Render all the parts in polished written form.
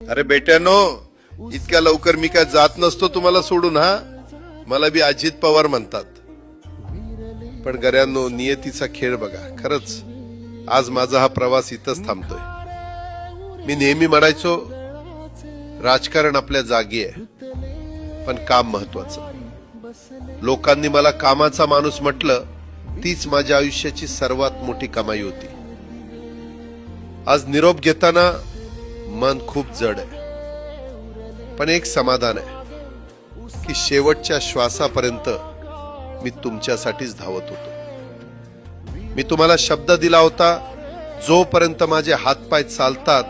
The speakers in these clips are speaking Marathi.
अरे बेट्यानो, इतक्या लवकर मी काय जात नसतो तुम्हाला सोडून. हा, मला बी अजित पवार म्हणतात. पण गऱ्यांनो, नियतीचा खेळ बघा. खरंच आज माझा हा प्रवास इथंच थांबतोय. मी नेहमी म्हणायचो राजकारण आपल्या जागी आहे, पण काम महत्वाचं. लोकांनी मला कामाचा माणूस म्हटलं, तीच माझ्या आयुष्याची सर्वात मोठी कमाई होती. आज निरोप घेताना मन खूप जड आहे, पण एक समाधान आहे की शेवटच्या श्वासापर्यंत मी तुमच्यासाठीच धावत होतो. मी तुम्हाला शब्द दिला होता, जोपर्यंत माझे हातपाय चालतात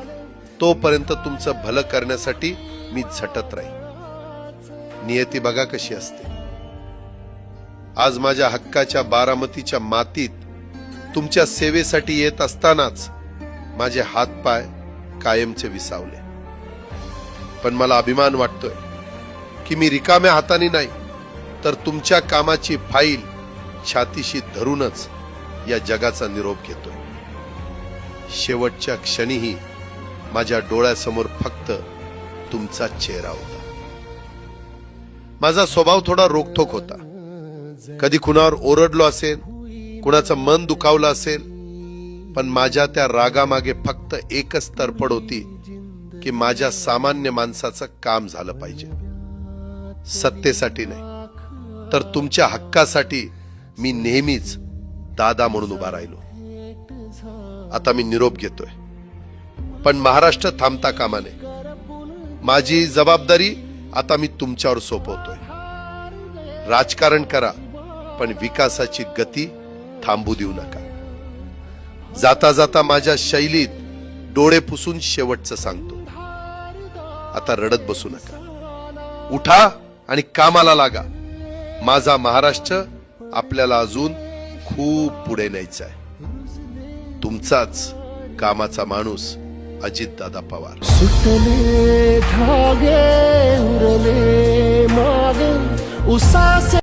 तोपर्यंत तुमचं भलं करण्यासाठी मी झटत राहील. नियती बघा कशी असते. आज माझ्या हक्काच्या बारामतीच्या मातीत तुमच्या सेवेसाठी येत असतानाच माझे हातपाय कायमचे विसावले. पण मला अभिमान वाटतोय की मी रिकाम्या हाताने नाही, तर तुमच्या कामाची फाईल छातीशी धरूनच या जगाचा निरोप घेतोय. शेवटच्या क्षणीही माझ्या डोळ्यासमोर फक्त तुमचा चेहरा होता. माझा स्वभाव थोडा रोखठोक होता. कधी कुणावर ओरडलो असेल, कुणाचं मन दुखावलं असेल, पण माझ्या त्या रागामागे फक्त एकच तडफड होती की माझ्या सामान्य माणसाचं काम झालं पाहिजे. सत्तेसाठी नाही, तर तुमच्या हक्कासाठी मी नेहमीच दादा म्हणून उभा राहिलो. आता मी निरोप घेतोय, पण महाराष्ट्र थांबता कामा नये. माझी जबाबदारी आता मी तुमच्यावर सोपवतोय. राजकारण करा, पण विकासाची गती थांबू देऊ नका. जाता जाता माझ्या शैलीत डोळे पुसून शेवटचं सांगतो, आता रडत बसू नका. उठा आणि कामाला लागा. माझा महाराष्ट्र आपल्याला अजून खूप पुढे न्यायचा आहे. तुमचाच कामाचा माणूस अजितदादा पवार. सुटले धागे उरले मागे उसासे